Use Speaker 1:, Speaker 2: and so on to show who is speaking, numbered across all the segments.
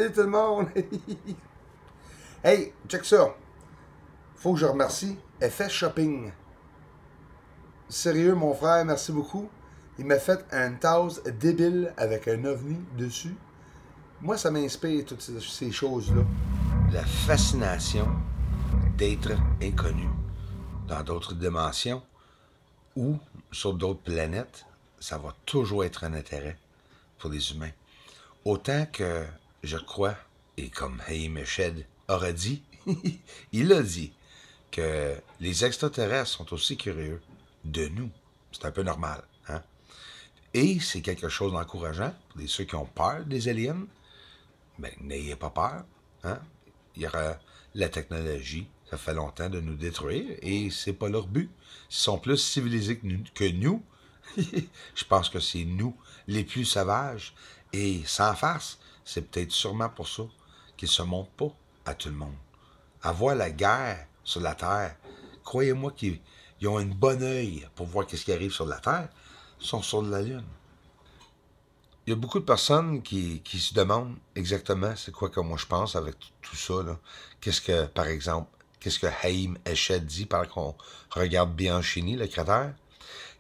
Speaker 1: Salut tout le monde! Hey, check ça. Faut que je remercie FS Shopping. Sérieux, mon frère, merci beaucoup. Il m'a fait une tasse débile avec un ovni dessus. Moi, ça m'inspire toutes ces choses-là. La fascination d'être inconnu dans d'autres dimensions ou sur d'autres planètes, ça va toujours être un intérêt pour les humains. Autant que je crois, et comme Haïm Eshed aurait dit, il a dit que les extraterrestres sont aussi curieux de nous. C'est un peu normal, hein? Et c'est quelque chose d'encourageant pour ceux qui ont peur des aliens. Ben, n'ayez pas peur, hein? Il y aura la technologie, ça fait longtemps de nous détruire, et c'est pas leur but. Ils sont plus civilisés que nous. Je pense que c'est nous les plus sauvages. Et sans farce, c'est peut-être sûrement pour ça qu'ils se montrent pas à tout le monde. À voir la guerre sur la Terre, croyez-moi qu'ils ont un bon œil pour voir ce qui arrive sur la Terre. Ils sont sur la Lune. Il y a beaucoup de personnes qui se demandent exactement c'est quoi que moi je pense avec tout ça. Qu'est-ce que, par exemple, qu'est-ce que Haïm Eshed dit par qu'on regarde Bianchini, le cratère?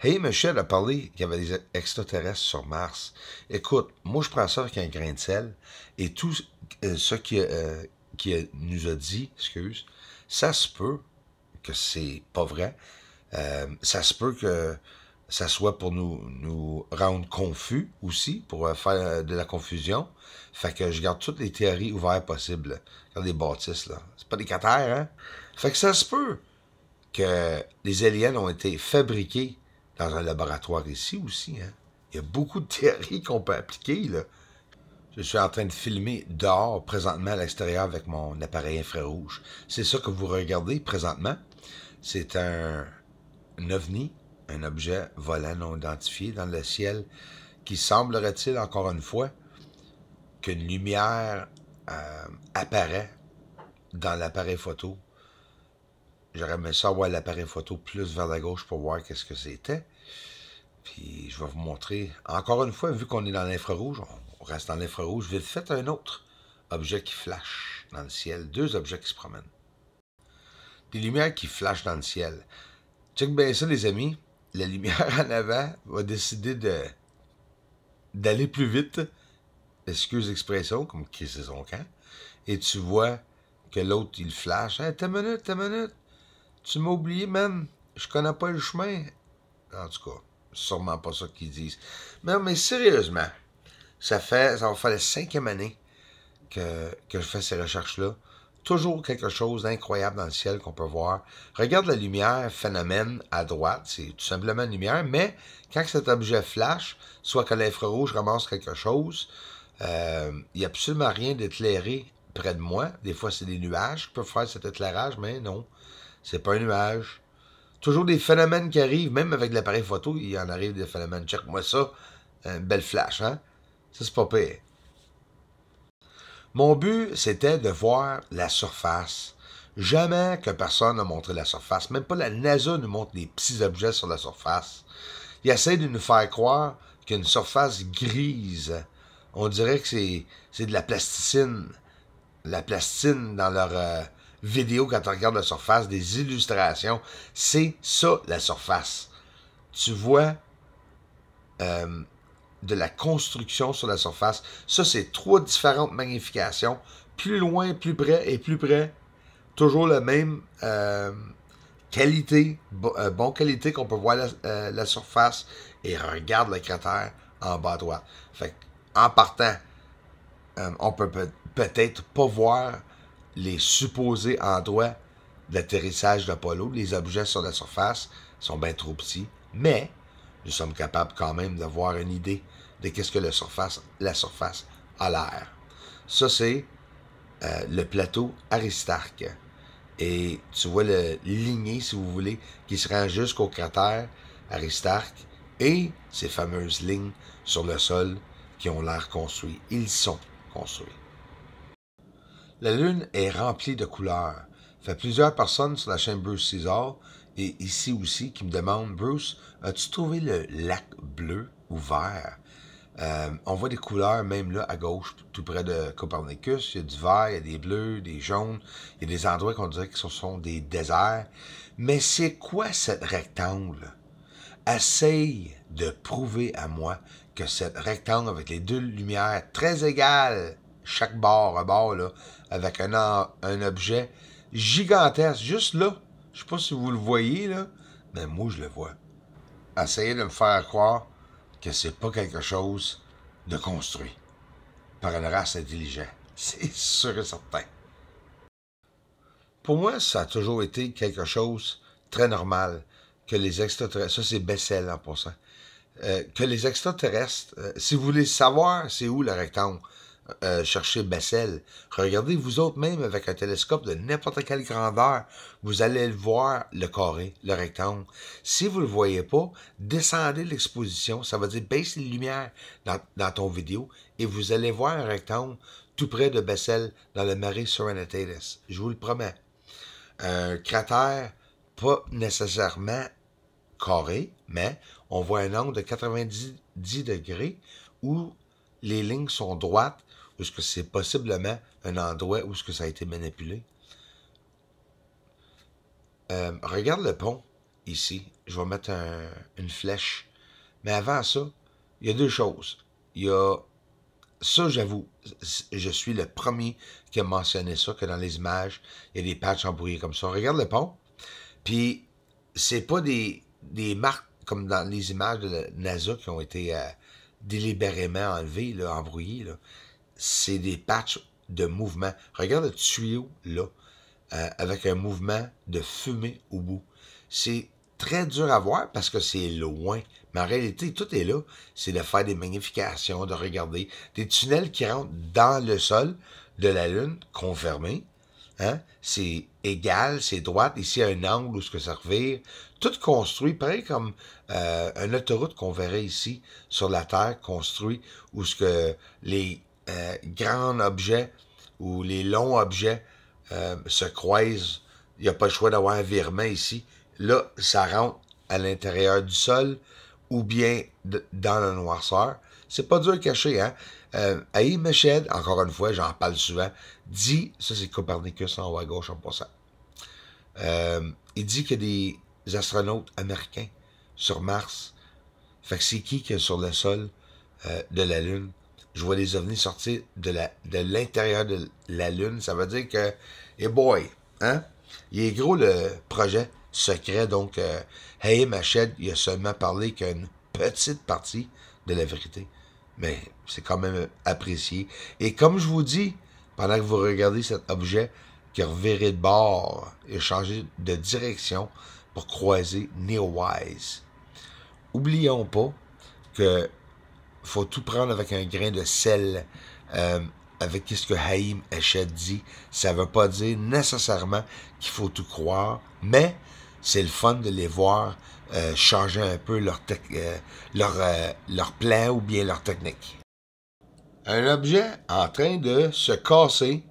Speaker 1: Haïm Eshed a parlé qu'il y avait des extraterrestres sur Mars. Écoute, moi je prends ça avec un grain de sel, et tout ce qui nous a dit, ça se peut que c'est pas vrai. Ça se peut que ça soit pour nous rendre confus aussi, pour faire de la confusion. Fait que je garde toutes les théories ouvertes possibles. Regarde les bâtisses, là. C'est pas des cratères, hein? Fait que ça se peut que les aliens ont été fabriqués dans un laboratoire ici aussi, hein? Il y a beaucoup de théories qu'on peut appliquer, là. Je suis en train de filmer dehors, présentement, à l'extérieur, avec mon appareil infrarouge. C'est ça que vous regardez présentement. C'est un ovni, un objet volant non identifié dans le ciel, qui semblerait-il, encore une fois, qu'une lumière apparaît dans l'appareil photo. J'aurais aimé ça voir l'appareil photo plus vers la gauche pour voir qu'est-ce que c'était. Puis je vais vous montrer, encore une fois, vu qu'on est dans l'infrarouge, on reste dans l'infrarouge, vite fait un autre objet qui flash dans le ciel. Deux objets qui se promènent. Des lumières qui flashent dans le ciel. Check bien ça, les amis. La lumière en avant va décider d'aller plus vite. Excuse l'expression, comme crisser son camp. Et tu vois que l'autre, il flash. Hey, t'as minute. Tu m'as oublié, man. Je connais pas le chemin. En tout cas, sûrement pas ça qu'ils disent. Mais sérieusement, ça va faire la 5e année que je fais ces recherches-là. Toujours quelque chose d'incroyable dans le ciel qu'on peut voir. Regarde la lumière, phénomène à droite, c'est tout simplement une lumière, mais quand cet objet flash, soit que l'infrarouge ramasse quelque chose, il n'y a absolument rien d'éclairé près de moi. Des fois, c'est des nuages qui peuvent faire cet éclairage, mais non, c'est pas un nuage. Toujours des phénomènes qui arrivent, même avec l'appareil photo, il en arrive des phénomènes. Check-moi ça, une belle flash, hein? Ça, c'est pas pire. Mon but, c'était de voir la surface. Jamais que personne n'a montré la surface. Même pas la NASA nous montre des petits objets sur la surface. Ils essaient de nous faire croire qu'il y a une surface grise. On dirait que c'est de la plasticine. La plastine dans leur vidéo, quand on regarde la surface, des illustrations. C'est ça, la surface. Tu vois de la construction sur la surface. Ça, c'est 3 différentes magnifications. Plus loin, plus près et plus près. Toujours la même qualité, bonne qualité qu'on peut voir la surface. Et regarde le cratère en bas à droite. Fait en partant, on peut peut-être pas voir les supposés endroits d'atterrissage d'Apollo. Les objets sur la surface sont bien trop petits. Mais nous sommes capables quand même de voir une idée de qu'est-ce que la surface a l'air. Ça, c'est le plateau Aristarque. Et tu vois le lignée, si vous voulez, qui se rend jusqu'au cratère Aristarque et ces fameuses lignes sur le sol qui ont l'air construits. Ils sont construits. La Lune est remplie de couleurs. Il y a plusieurs personnes sur la chaîne Bruce Caesar et ici aussi qui me demandent, Bruce, as-tu trouvé le lac bleu ou vert? On voit des couleurs, même là, à gauche, tout près de Copernicus. Il y a du vert, il y a des bleus, des jaunes. Il y a des endroits qu'on dirait que ce sont des déserts. Mais c'est quoi cette rectangle? Essaye de prouver à moi que cette rectangle avec les deux lumières très égales, chaque bord à bord, là, avec un objet gigantesque, juste là. Je sais pas si vous le voyez, là, mais moi, je le vois. Essayez de me faire croire que c'est pas quelque chose de construit par une race intelligente. C'est sûr et certain. Pour moi, ça a toujours été quelque chose de très normal que les extraterrestres, ça c'est Bessel en passant, que les extraterrestres, si vous voulez savoir c'est où le rectangle, cherchez Bessel. Regardez vous autres même avec un télescope de n'importe quelle grandeur, vous allez le voir le carré, le rectangle. Si vous le voyez pas, descendez l'exposition, ça veut dire baisse les lumières dans ton vidéo et vous allez voir un rectangle tout près de Bessel dans le Mare Serenitatis. Je vous le promets. Un cratère pas nécessairement carré, mais on voit un angle de 90 degrés où les lignes sont droites, où est-ce que c'est possiblement un endroit où est-ce que ça a été manipulé. Regarde le pont, ici. Je vais mettre une flèche. Mais avant ça, il y a deux choses. Il y a... Ça, j'avoue, je suis le premier qui a mentionné ça, que dans les images, il y a des patchs embrouillés comme ça. Regarde le pont, puis c'est pas des marques comme dans les images de la NASA qui ont été délibérément enlevées, là, embrouillées. Là. C'est des patchs de mouvement. Regarde le tuyau, là, avec un mouvement de fumée au bout. C'est très dur à voir parce que c'est loin. Mais en réalité, tout est là. C'est de faire des magnifications, de regarder. Des tunnels qui rentrent dans le sol de la Lune, confirmé. Hein? C'est égal, c'est droite. Ici, un angle où ce que ça revire. Tout construit, pareil comme une autoroute qu'on verrait ici sur la Terre, construit, où ce que les grands objets ou les longs objets se croisent. Il n'y a pas le choix d'avoir un virement ici. Là, ça rentre à l'intérieur du sol ou bien dans la noirceur. C'est pas dur à cacher, hein? Haïm Eshed, encore une fois, j'en parle souvent, dit, ça c'est Copernicus en haut à gauche en passant, il dit qu'il y a des astronautes américains sur Mars. Fait que c'est qui est sur le sol de la Lune? Je vois des ovnis sortir de l'intérieur de la Lune. Ça veut dire que, hey boy, hein? Il est gros le projet secret. Donc, Haïm Eshed, il a seulement parlé qu'une petite partie de la vérité. Mais c'est quand même apprécié. Et comme je vous dis, pendant que vous regardez cet objet qui a reviré de bord et changé de direction pour croiser Neowise, oublions pas que faut tout prendre avec un grain de sel, avec ce que Haïm Eshed dit. Ça veut pas dire nécessairement qu'il faut tout croire, mais c'est le fun de les voir changer un peu leur plan ou bien leur technique. Un objet en train de se casser,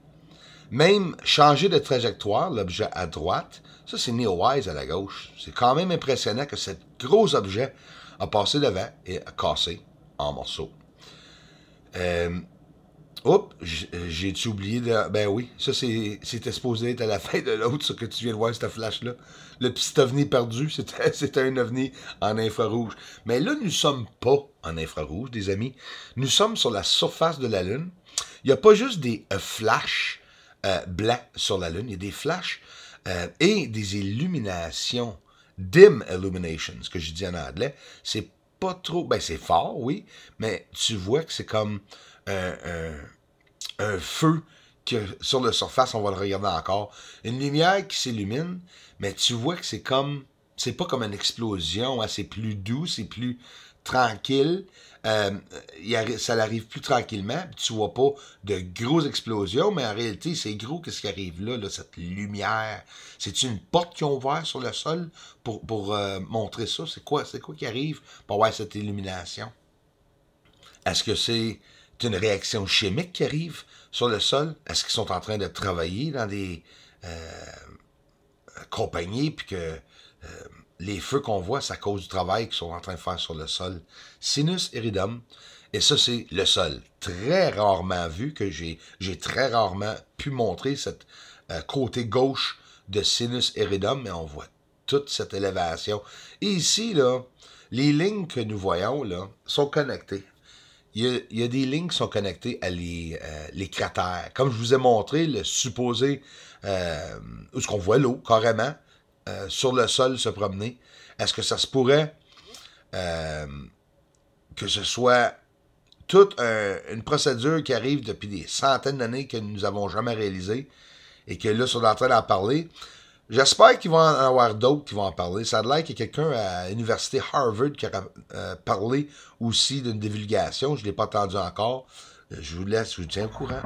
Speaker 1: même changer de trajectoire, l'objet à droite, ça c'est Neowise à la gauche. C'est quand même impressionnant que ce gros objet a passé devant et a cassé en morceaux. Oups, j'ai-tu oublié de... Ben oui, ça c'était supposé être à la fin de l'autre, ça que tu viens de voir, cette flash-là. Le petit ovni perdu, c'était un ovni en infrarouge. Mais là, nous ne sommes pas en infrarouge, des amis. Nous sommes sur la surface de la Lune. Il n'y a pas juste des flashs blancs sur la Lune, il y a des flashs et des illuminations, dim illuminations, ce que je dis en anglais. C'est pas trop... Ben c'est fort, oui, mais tu vois que c'est comme un feu que sur la surface, on va le regarder encore. Une lumière qui s'illumine, mais tu vois que c'est comme... C'est pas comme une explosion, hein, c'est plus doux, c'est plus tranquille. Ça arrive plus tranquillement. Tu vois pas de grosses explosions, mais en réalité, c'est gros qu'est-ce qui arrive là, cette lumière. C'est une porte qu'ils ont ouverte sur le sol pour montrer ça? C'est quoi qui arrive pour avoir cette illumination? Est-ce que c'est une réaction chimique qui arrive sur le sol? Est-ce qu'ils sont en train de travailler dans des compagnies puis que les feux qu'on voit, c'est à cause du travail qu'ils sont en train de faire sur le sol. Sinus iridum, et ça, c'est le sol. Très rarement vu, que j'ai très rarement pu montrer cette côté gauche de sinus iridum, mais on voit toute cette élévation. Et ici, là, les lignes que nous voyons là, sont connectées. Il y a des lignes qui sont connectées à les cratères. Comme je vous ai montré, le supposé, où est-ce qu'on voit l'eau, carrément, sur le sol se promener. Est-ce que ça se pourrait que ce soit toute une procédure qui arrive depuis des centaines d'années que nous n'avons jamais réalisée et que là, ils sont en train d'en parler? J'espère qu'il va en avoir d'autres qui vont en parler. Ça a l'air qu'il y a quelqu'un à l'université Harvard qui a parlé aussi d'une divulgation. Je ne l'ai pas entendu encore. Je vous laisse, je vous tiens au courant.